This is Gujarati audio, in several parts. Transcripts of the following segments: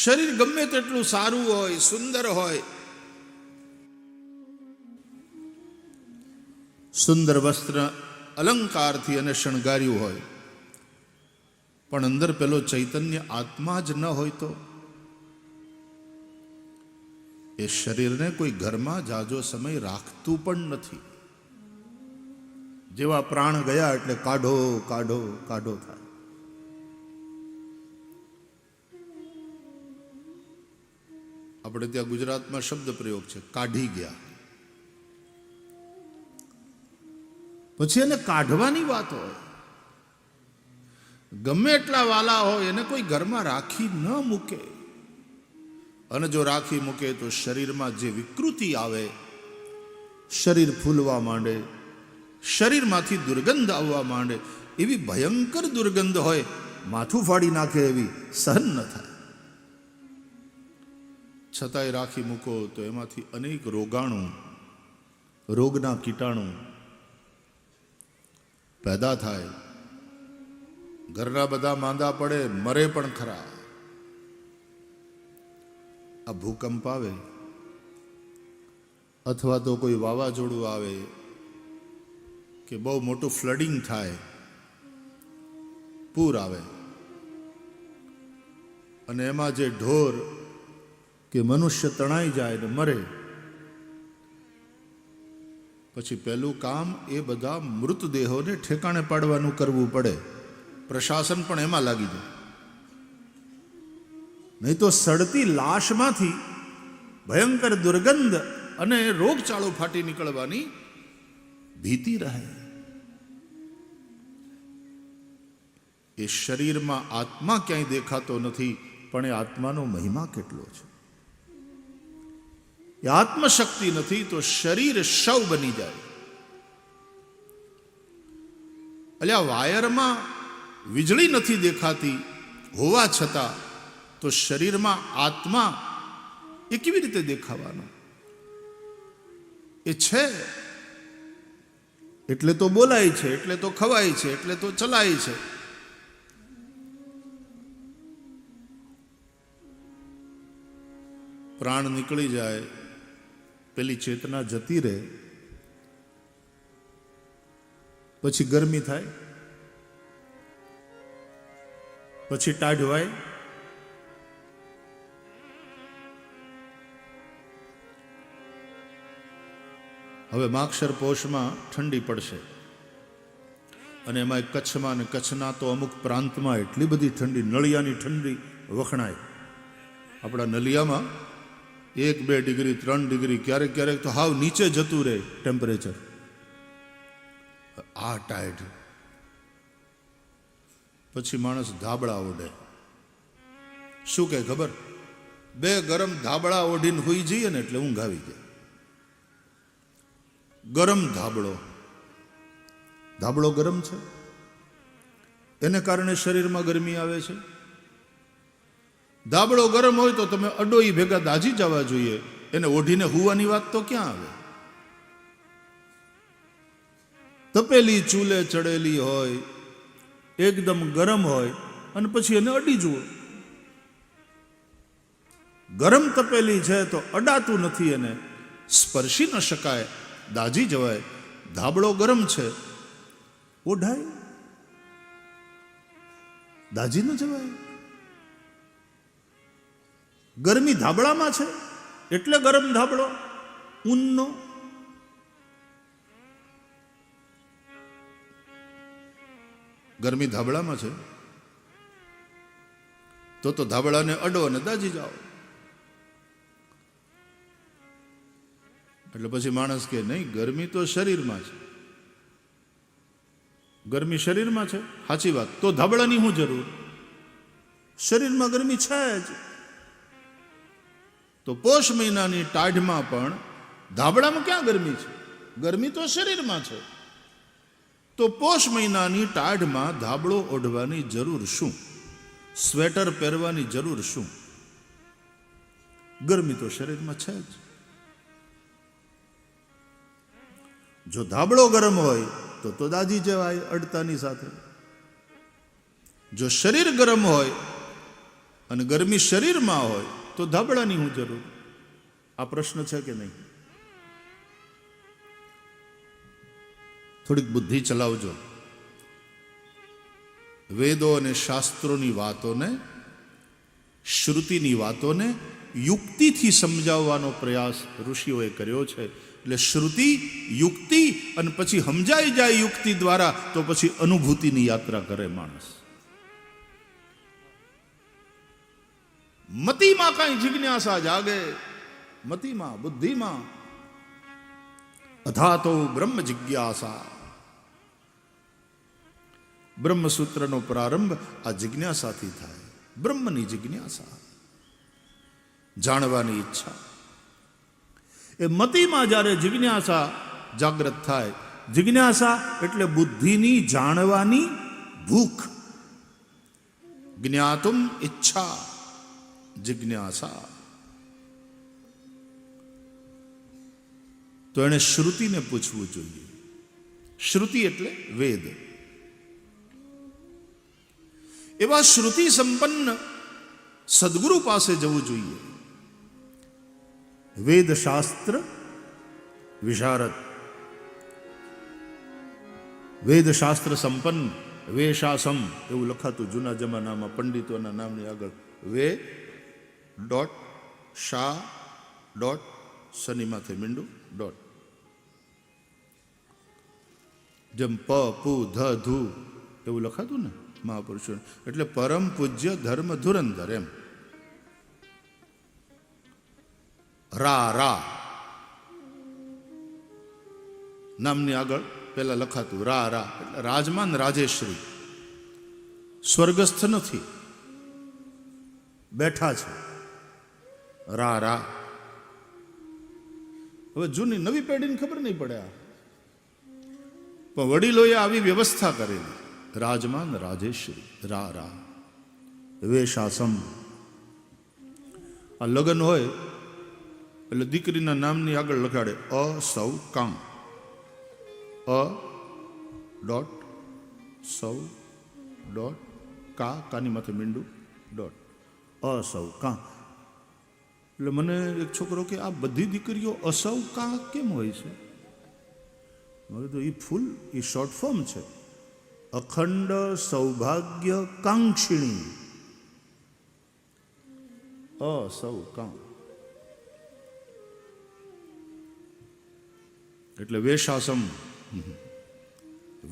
શરીર ગમે તેટલું સારું હોય, સુંદર હોય, સુંદર વસ્ત્ર અલંકારથી અને શણગાર્યું હોય, પણ અંદર પેલો ચૈતન્ય આત્મા જ ન હોય તો એ શરીરને કોઈ ઘરમાં જાજો સમય રાખતું પણ નથી. જેવા પ્રાણ ગયા એટલે કાઢો કાઢો કાઢો થાય. આપણે ત્યાં ગુજરાતમાં શબ્દ પ્રયોગ છે, કાઢી ગયા. પછી એને કાઢવાની વાત હોય. ગમે એટલા વાલા હોય એને કોઈ ઘરમાં રાખી ન મૂકે. અને જો રાખી મૂકે તો શરીરમાં જે વિકૃતિ આવે, શરીર ફૂલવા માંડે, શરીરમાંથી દુર્ગંધ આવવા માંડે. એવી ભયંકર દુર્ગંધ હોય, માથું ફાડી નાખે એવી, સહન ન થાય. છતાંય રાખી મૂકો તો એમાંથી અનેક રોગાણુ, રોગના કીટાણુ પેદા થાય. ઘરના બધા માંદા પડે, મરે પણ ખરા. આ ભૂકંપ આવે અથવા તો કોઈ વાવાઝોડું આવે કે બહુ મોટું ફ્લડિંગ થાય, પૂર આવે, અને એમાં જે ઢોર કે મનુષ્ય તણાઈ જાય ને મરે, પછી પહેલું કામ એ બધા મૃતદેહોને ઠેકાણે પાડવાનું કરવું પડે. પ્રશાસન પણ એમાં લાગી જાય. નહીં તો સડતી લાશમાંથી ભયંકર દુર્ગંધ અને રોગચાળો ફાટી નીકળવાની ભીતિ રહે. એ શરીરમાં આત્મા ક્યાંય દેખાતો નથી, પણ એ આત્માનો મહિમા કેટલો છે. એ આત્મશક્તિ નથી તો શરીર શવ બની જાય. અલ્યા વાયરમાં વીજળી નથી દેખાતી હોવા છતાં તો શરીરમાં આત્મા એ કેવી રીતે દેખાવાનો? એ છે એટલે તો બોલાય છે, એટલે તો ખવાય છે, એટલે તો ચલાય છે. પ્રાણ નીકળી જાય, પેલી ચેતના જતી રહે, પછી ગરમી થાય, પછી ટાઢવાય, હવે માગશર પોષમાં ઠંડી પડશે અને એમાં કચ્છમાં અને કચ્છના તો અમુક પ્રાંતમાં એટલી બધી ઠંડી, નળિયાની ઠંડી વખણાય. આપણા નલિયામાં 1-2 ડિગ્રી 3 ડિગ્રી, ક્યારેક ક્યારેક તો હાવ નીચે જતું રહે ટેમ્પરેચર. આ ટાઈટ પછી માણસ ધાબળા ઓઢે. શું કહે ખબર? 2 ગરમ ધાબળા ઓઢીને હોઈ જઈએ ને એટલે ઊંઘ આવી જાય. ગરમ ધાબળો, ધાબળો ગરમ છે, એને કારણે શરીરમાં ગરમી આવે છે. ધાબળો ગરમ હોય તો તમે અડોઈ ભેગા દાજી જવા જોઈએ. એને ઓઢીને હુવાની વાત તો ક્યાં આવે? તપેલી ચૂલે ચડેલી હોય, એકદમ ગરમ હોય, અને પછી એને અડી જુઓ. ગરમ તપેલી છે તો અડાતું નથી, એને સ્પર્શી ન શકાય, દાજી જવાય. ધાબળો ગરમ છે, ઓઢાય, દાજી ન જવાય. ગરમી ધાબળામાં છે એટલે ગરમ ધાબળો ઊનનો. ગરમી ધાબળામાં છે તો ધાબળાને અડો અને દાજી જાઓ. એટલે પછી માણસ કે નહીં, ગરમી તો શરીરમાં છે. ગરમી શરીરમાં છે, સાચી વાત. તો ધાબળાની શું જરૂર? શરીરમાં ગરમી છે જ. તો પોષ મહિનાની ટાઢમાં પણ ધાબળામાં ક્યાં ગરમી છે? ગરમી તો શરીરમાં છે. તો પોષ મહિનાની ટાઢમાં ધાબળો ઓઢવાની જરૂર શું? સ્વેટર પહેરવાની જરૂર શું? ગરમી તો શરીરમાં છે જ. જો ધાબળો ગરમ હોય તો દાજી જવાય અડતાની સાથે. જો શરીર ગરમ હોય અને ગરમી શરીરમાં હોય તો ધાબળાની હું જરૂર? આ પ્રશ્ન છે કે નહીં? થોડીક બુદ્ધિ ચલાવજો. વેદો અને શાસ્ત્રોની વાતોને, શ્રુતિની વાતોને યુક્તિથી સમજાવવાનો પ્રયાસ ઋષિઓએ કર્યો છે. એટલે શ્રુતિ, યુક્તિ અને પછી સમજાઈ જાય યુક્તિ દ્વારા, તો પછી અનુભૂતિની યાત્રા કરે માણસ. મતિમાં કાંઈ જિજ્ઞાસા જાગે, મતિમાં, બુદ્ધિમાં, અથાતો બ્રહ્મ જિજ્ઞાસા. બ્રહ્મસૂત્રનો પ્રારંભ આ જિજ્ઞાસાથી થાય. બ્રહ્મની જિજ્ઞાસા, જાણવાની ઈચ્છા. એ મતિમાં જ્યારે જિજ્ઞાસા જાગૃત થાય, જિજ્ઞાસા એટલે બુદ્ધિની જાણવાની ભૂખ. જ્ઞાતુમ ઈચ્છા, જિજ્ઞાસા. તો એને શ્રુતિને પૂછવું જોઈએ. શ્રુતિ એટલે વેદ. એવા શ્રુતિ સંપન્ન સદગુરુ પાસે જવું જોઈએ. વેદ શાસ્ત્ર વિશારદ, વેદ શાસ્ત્ર સંપન્ન, વેશાસમ એવું લખાતું જૂના જમાનામાં પંડિતોના નામની આગળ. વે ડોટ શા ડોટ શનિમાંથી મીંડું ડોટ. જેમ પ પુ ધ ધુ એવું લખાતું ને મહાપુરુષો. એટલે પરમ પૂજ્ય ધર્મ ધુરંધર એમ. રા રા નામની આગળ પેલા લખાતું રા રા એટલે રાજમાન રાજેશ્વરી. સ્વર્ગસ્થ નથી, બેઠા છે. રા રા. હવે જૂની નવી પેઢીને ખબર નહીં પડે આ, પણ વડીલોએ આવી વ્યવસ્થા કરેલી. રાજમાન રાજેશ્વરી, રા રા. વેશાસમ. આ લગ્ન હોય એટલે દીકરીના નામની આગળ લખાડે અ સૌ કામ. અ ડોટ સૌ ડોટ કા, કાની માથે મીંડું ડોટ. અ સૌ કા. એટલે મને એક છોકરો કે આ બધી દીકરીઓ અસૌ કા કેમ હોય છે? હવે તો એ ફૂલ એ શોર્ટ ફોર્મ છે. અખંડ સૌભાગ્ય કાંક્ષિણી. અસૌ કા એટલે વેશાસમ,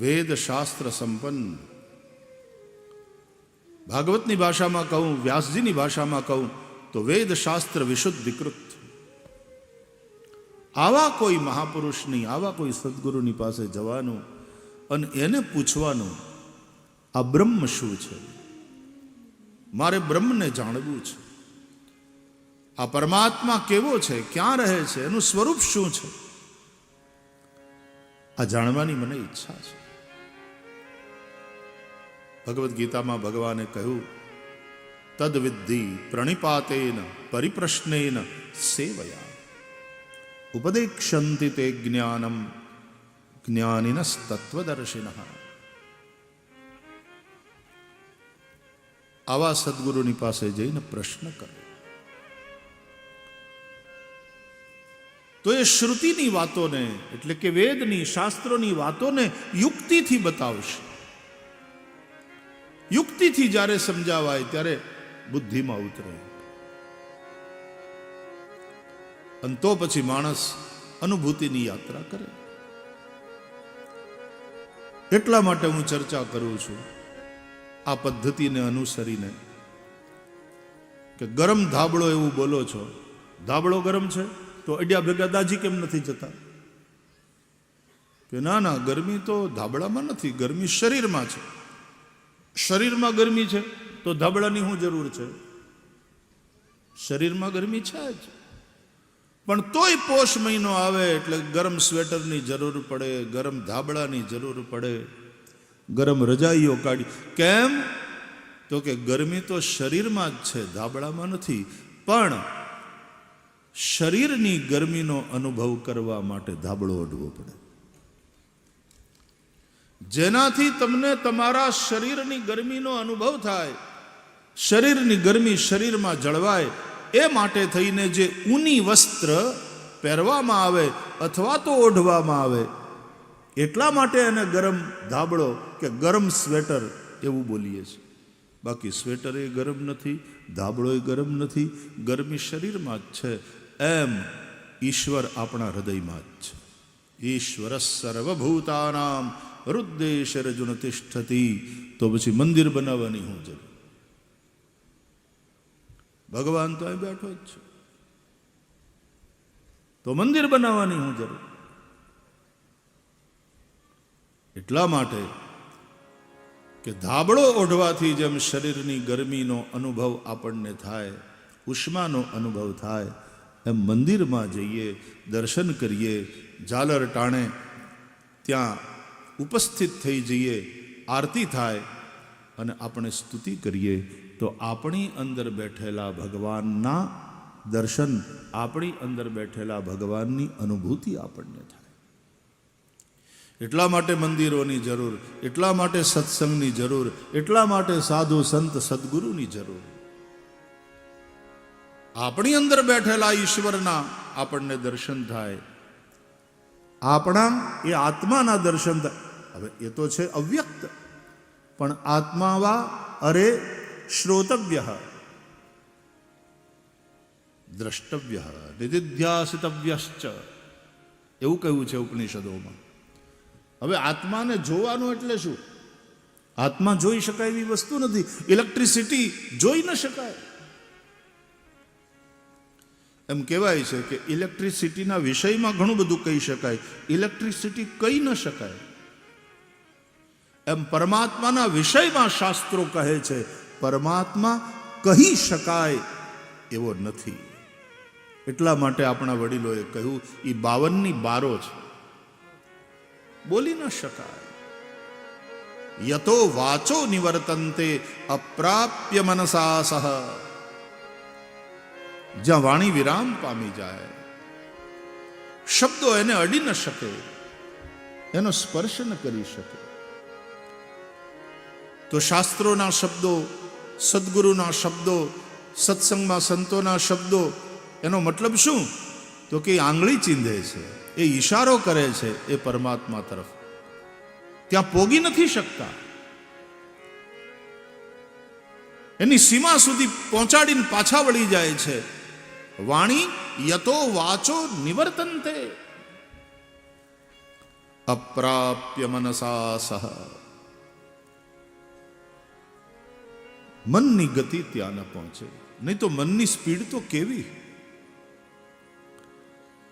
વેદ શાસ્ત્ર સંપન્ન. ભાગવતની ભાષામાં કહું, વ્યાસજીની ભાષામાં કહું તો વેદ શાસ્ત્ર વિશુદ્ધિકૃત. આવા કોઈ મહાપુરુષની, આવા કોઈ સદગુરુની પાસે જવાનું અને એને પૂછવાનું આ બ્રહ્મ શું છે? મારે બ્રહ્મને જાણવું છે. આ પરમાત્મા કેવો છે, ક્યાં રહે છે, એનું સ્વરૂપ શું છે, આ જાણવાની મને ઈચ્છા છે. ભગવદ્ ગીતામાં ભગવાને કહ્યું તદ વિદ્ધિ પ્રણિપાતેન પરિપ્રશ્નેન સેવયા ઉપદેક્ષન્તિ તે જ્ઞાનમ જ્ઞાનિનસ્તત્વદર્શિનઃ. આવા સદગુરુની પાસે જઈને પ્રશ્ન કરો તો એ શ્રુતિની વાતોને એટલે કે વેદની, શાસ્ત્રોની વાતોને યુક્તિથી બતાવશે. યુક્તિથી જ્યારે સમજાવાય ત્યારે બુદ્ધિમાં ઉતરે. અને તો પછી માણસ અનુભૂતિની યાત્રા કરે. એટલા માટે હું ચર્ચા કરું છું આ પદ્ધતિને અનુસરીને કે ગરમ ધાબળો એવું બોલો છો. ધાબળો ગરમ છે તો અડ્યા ભેગા દાજી કેમ નથી જતા? કે ના ના, ગરમી તો ધાબળામાં નથી, ગરમી શરીરમાં છે. શરીરમાં ગરમી છે તો ધાબળાની શું જરૂર છે? શરીરમાં ગરમી છે જ, પણ તોય પોષ મહિનો આવે એટલે ગરમ સ્વેટરની જરૂર પડે, ગરમ ધાબળાની જરૂર પડે, ગરમ રજાઈઓ કાઢી. કેમ? તો કે ગરમી તો શરીરમાં જ છે, ધાબળામાં નથી. પણ શરીરની ગરમીનો અનુભવ કરવા માટે ધાબળો ઓઢવો પડે, જેનાથી તમને તમારા શરીરની ગરમીનો અનુભવ થાય. શરીરની ગરમી શરીરમાં જળવાય એ માટે થઈને જે ઊની વસ્ત્ર પહેરવામાં આવે અથવા તો ઓઢવામાં આવે, એટલા માટે એને ગરમ ધાબળો કે ગરમ સ્વેટર એવું બોલીએ છીએ. બાકી સ્વેટર એ ગરમ નથી, ધાબળો એ ગરમ નથી, ગરમી શરીરમાં જ છે. એમ ઈશ્વર આપણા હૃદયમાં જ છે. ઈશ્વર સર્વભૂતાનામ હૃદયશરજુન તિષ્ઠતી. તો પછી મંદિર બનાવવાની હું જરૂર? ભગવાન તો અહીં બેઠો જ છે, તો મંદિર બનાવવાની હું જરૂર? એટલા માટે કે ધાબળો ઓઢવાથી જેમ શરીરની ગરમીનો અનુભવ આપણને થાય, ઉષ્માનો અનુભવ થાય, એમ મંદિરમાં જઈએ, દર્શન કરીએ, ઝાલર ટાણે ત્યાં ઉપસ્થિત થઈ જઈએ, આરતી થાય અને આપણે સ્તુતિ કરીએ, તો આપણી અંદર બેઠેલા ભગવાનના દર્શન, આપણી અંદર બેઠેલા ભગવાનની અનુભૂતિ આપણને થાય. એટલા માટે મંદિરોની જરૂર, એટલા માટે સત્સંગની જરૂર, એટલા માટે સાધુ સંત સદગુરુની જરૂર. આપણી અંદર બેઠેલા ઈશ્વરના આપણને દર્શન થાય, આપણા એ આત્માના દર્શન થાય. હવે એ તો છે અવ્યક્ત, પણ આત્માવા અરે શ્રોતવ્ય દ્રષ્ટવ્ય નિધિધ્યાસિતવ્યશ્ચ એવું કહ્યું છે ઉપનિષદોમાં. હવે આત્માને જોવાનું એટલે શું? આત્મા જોઈ શકાય એવી વસ્તુ નથી. ઇલેક્ટ્રિસિટી જોઈ ન શકાય. એમ કહેવાય છે કે ઇલેક્ટ્રિસિટીના વિષયમાં ઘણું બધું કહી શકાય, ઇલેક્ટ્રિસિટી કહી ન શકાય. એમ પરમાત્માના વિષયમાં શાસ્ત્રો કહે છે પરમાત્મા કહી શકાય એવો નથી. એટલા માટે આપણા વડીલોએ કહ્યું એ 52ની બારો છે, બોલી ન શકાય. યતો વાચો નિવર્તન્તે અપ્રાપ્ય મનસા સહ. જ્યાં વાણી વિરામ પામી જાય, શબ્દો એને અડી ન શકે, એનો સ્પર્શ ન કરી શકે, તો શાસ્ત્રોના શબ્દો, સદગુરુના શબ્દો, સત્સંગમાં સંતોના શબ્દો, એનો મતલબ શું? તો કે આંગળી ચીંધે છે, એ ઈશારો કરે છે એ પરમાત્મા તરફ. ત્યાં પોગી નથી શકતા, એની સીમા સુધી પહોંચાડીને પાછા વળી જાય છે. વાણી યતો વાચો નિવર્તન્તે અપ્રાપ્ય મનસા સહ. મનની ગતિ ત્યાં ન પહોંચે. નહીં તો મનની સ્પીડ તો કેવી!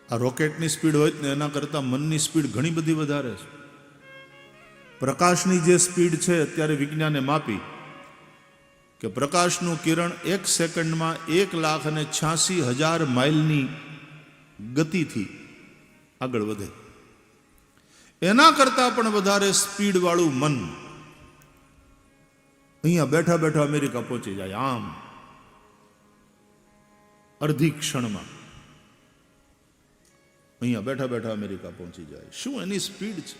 આ રોકેટની સ્પીડ હોય ને એના કરતાં મનની સ્પીડ ઘણી બધી વધારે છે. પ્રકાશની જે સ્પીડ છે અત્યારે વિજ્ઞાને માપી કે પ્રકાશનું કિરણ 1 સેકન્ડમાં 1,86,000 માઇલની ગતિથી આગળ વધે. એના કરતાં પણ વધારે સ્પીડવાળું મન અહીંયા બેઠા બેઠા અમેરિકા પહોંચી જાય, આમ અડધી ક્ષણમાં અહીંયા બેઠા બેઠા અમેરિકા પહોંચી જાય. શું એની સ્પીડ છે!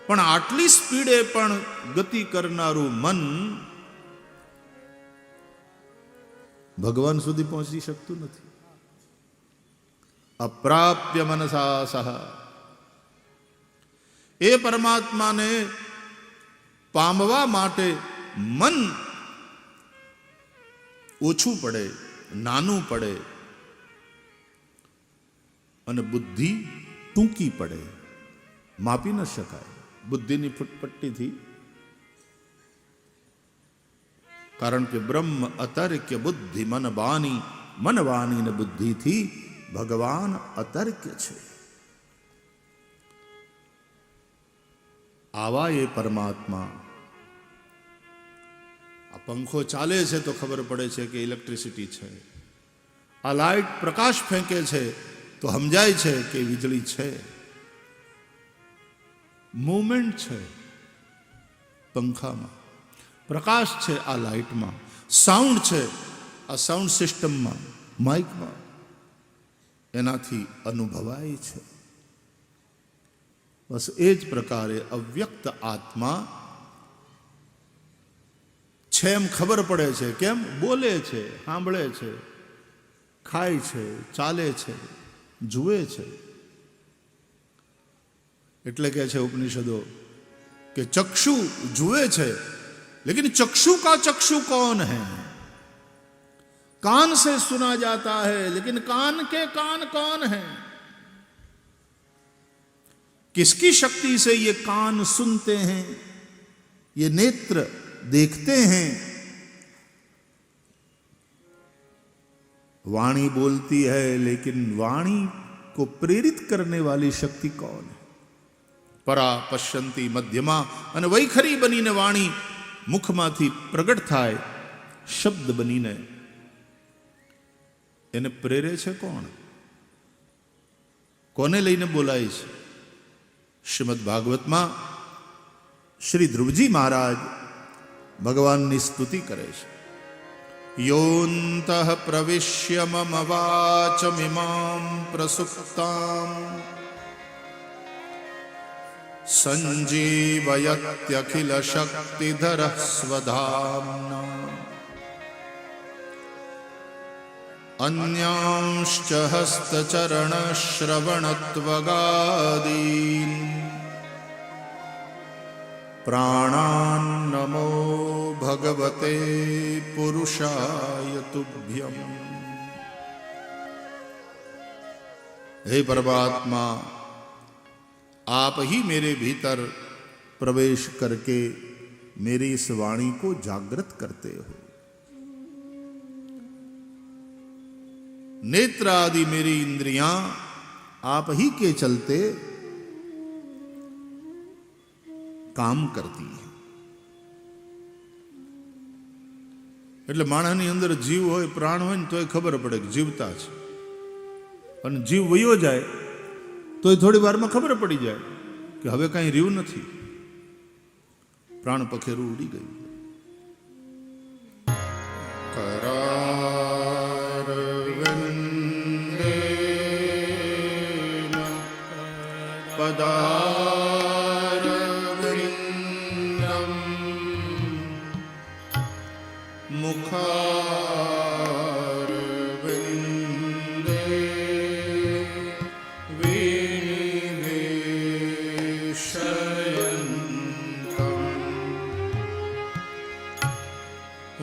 પણ આટલી સ્પીડે પણ ગતિ કરનારું મન ભગવાન સુધી પહોંચી શકતું નથી. અપ્રાપ્ય મનસા સહ. એ પરમાત્માને પામવા માટે મન ઓછું પડે, નાનું પડે, અને બુદ્ધિ ટૂંકી પડે. માપી ન શકાય બુદ્ધિની ફૂટપટ્ટીથી. કારણ કે બ્રહ્મ અતર્ક્ય બુદ્ધિ મન વાણી, મન વાણી ને બુદ્ધિથી ભગવાન અતર્ક્ય છે. આવા એ પરમાત્મા. આ પંખો ચાલે છે તો ખબર પડે છે કે ઇલેક્ટ્રિસિટી છે. આ લાઇટ પ્રકાશ ફેંકે છે તો સમજાય છે કે વીજળી છે. મૂવમેન્ટ છે પંખામાં, પ્રકાશ છે આ લાઇટમાં, સાઉન્ડ છે આ સાઉન્ડ સિસ્ટમમાં, માઇકમાં, એનાથી અનુભવાય છે. બસ એ જ પ્રકારે અવ્યક્ત આત્મા છે એમ ખબર પડે છે. કેમ? બોલે છે, સાંભળે છે, ખાય છે, ચાલે છે, જુએ છે. એટલે કહે છે ઉપનિષદો કે ચક્ષુ જુએ છે, लेकिन चक्षु का चक्षु कौन है? कान से सुना जाता है, लेकिन कान के कान कौन है? किसकी शक्ति से ये कान सुनते हैं, ये नेत्र देखते हैं? वाणी बोलती है, लेकिन वाणी को प्रेरित करने वाली शक्ति कौन है? परा पश्यंती मध्यमा અને વૈખરી બનીને વાણી મુખમાંથી પ્રગટ થાય, શબ્દ બનીને એને પ્રેરે છે કોણ? કોને લઈને બોલાય છે? શ્રીમદ ભાગવતમાં શ્રી ધ્રુવજી મહારાજ ભગવાનની સ્તુતિ કરે છે. યોંતઃ પ્રવિશ્ય મમ વાચમિમાં પ્રસુપ્તાં સંજીવયત્યખિલ શક્તિધરઃ સ્વધામ્ના अन्यांश्च हस्तचरणश्रवणत्वगादीन् प्राणान् नमो भगवते पुरुषाय तुभ्यम्. हे परमात्मा, आप ही मेरे भीतर प्रवेश करके मेरी इस वाणी को जागृत करते हो. नेत्र आदि मेरी इंद्रियां आप ही के चलते काम करती है. એટલે માણસની અંદર જીવ હોય, પ્રાણ હોય ને તોય ખબર પડે કે જીવતા છે, અને જીવ વયો જાય તોય થોડી વારમાં ખબર પડી જાય કે હવે કાંઈ રહ્યું નથી, પ્રાણ પખેરું ઉડી ગયું. पदारविन्दं मुखारविन्दे विनिवेशयन्तं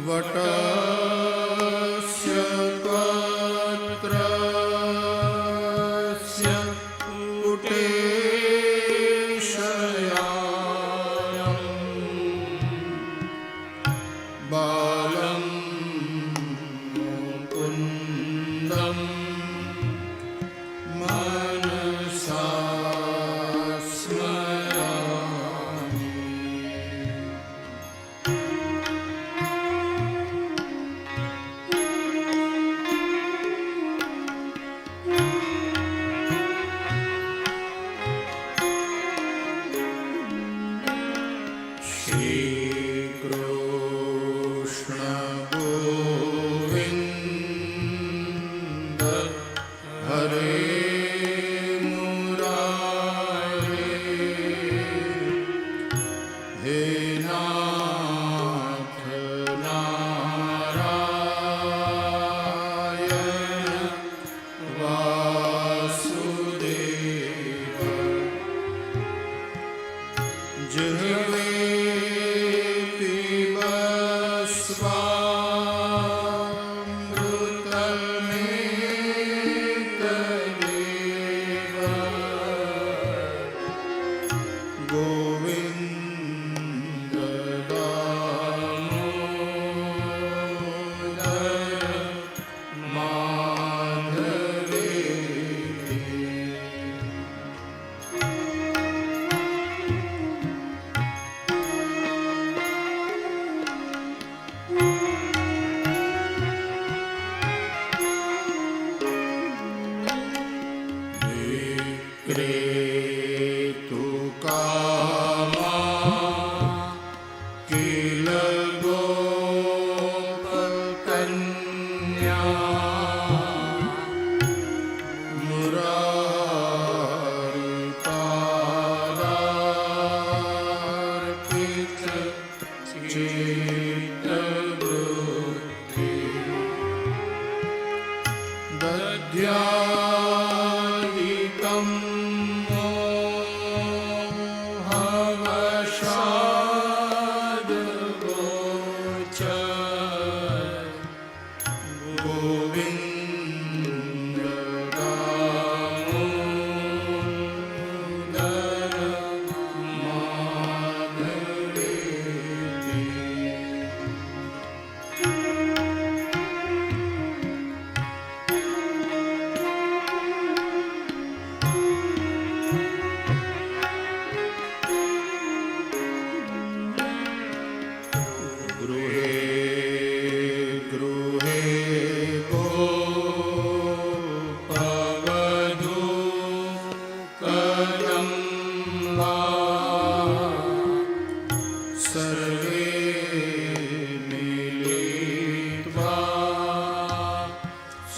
वटस्य पत्रस्य पुटे बालं मुकुन्दं मनसा स्मरामि. Cheetah. नैवेद्यादिकं हवशादगोचर गोविन्द दामोदर माधवेति। गृहे गृहे गोपवधू कदम्बा सर्वे मिलित्वा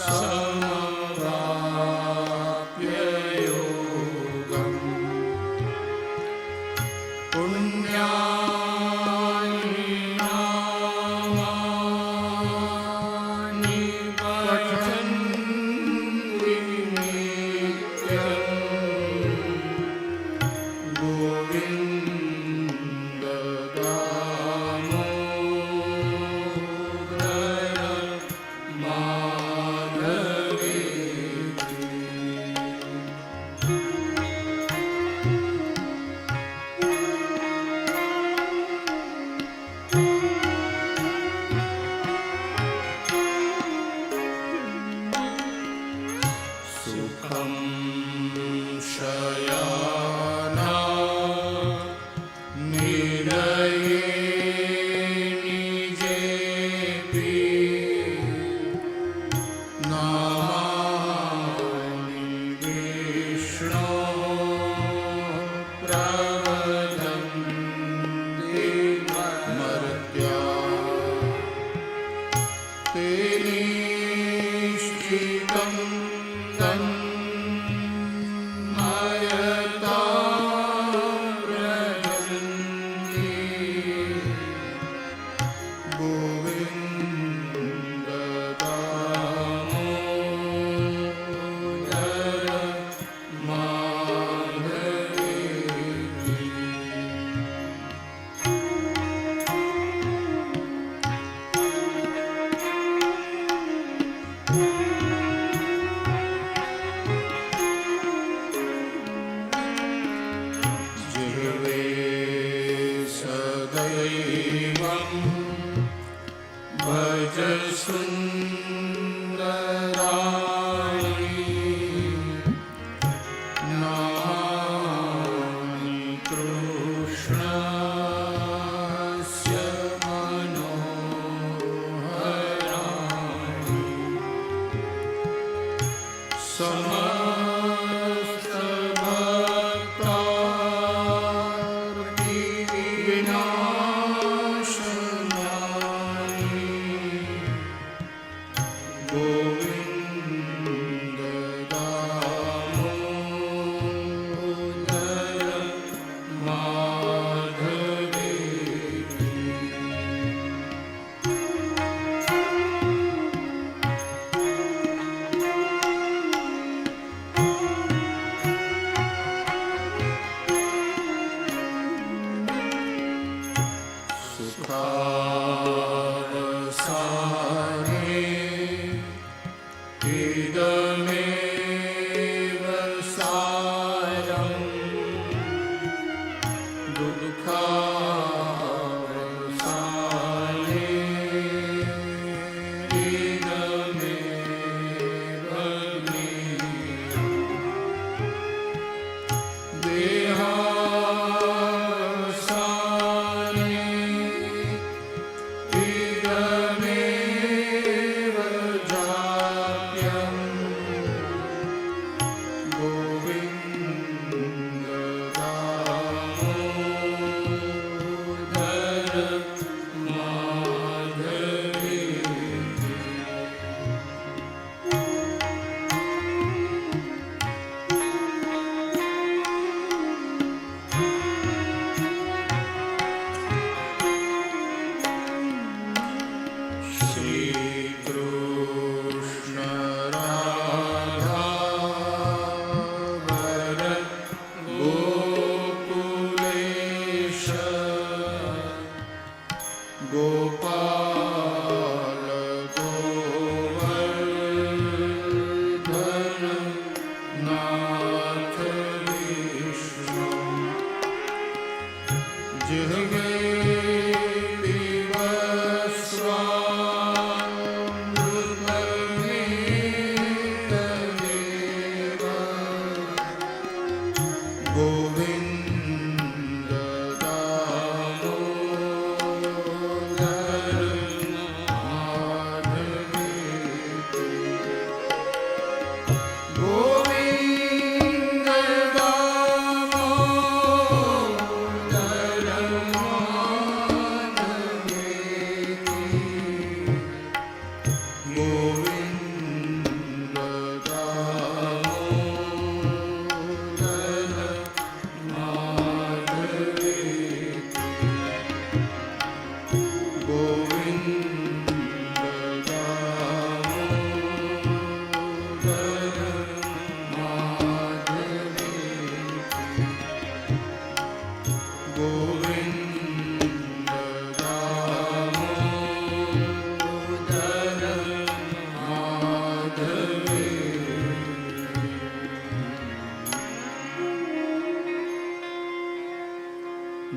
समवाप्य योगम् पुण्यानि नामानि पठन्ति नित्यम् गोविन्द दामोदर माधवेति। सुखं शयाना निरये निजेऽपि नामानि विष्णो प्रवदन्ति मर्त्याः ते निश्चितं तन्मयता व्रजन्ति गोविन्द दामोदर माधवेति। जिह्वे सदैवं भज सुन्दराणि नामानि कृष्णस्य मनोहराणि समस्तभक्तार्ति विनाशनानि गोविन्द दामोदर माधवेति। ગોવિંદ દામોદર માધવેતિ ગોવિંદ દામોદર માધવેતિ ગોવિંદ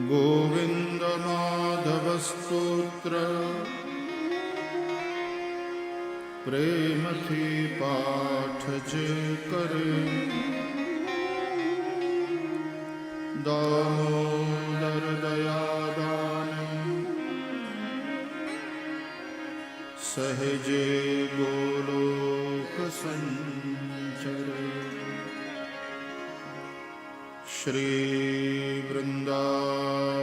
ગોવિંદ માધવ સ્તોત્ર પ્રેમથી પાઠ જે કરે દામોદર દયાદાન સહજે ગોલોક સંચરે શ્રી વૃંદાવન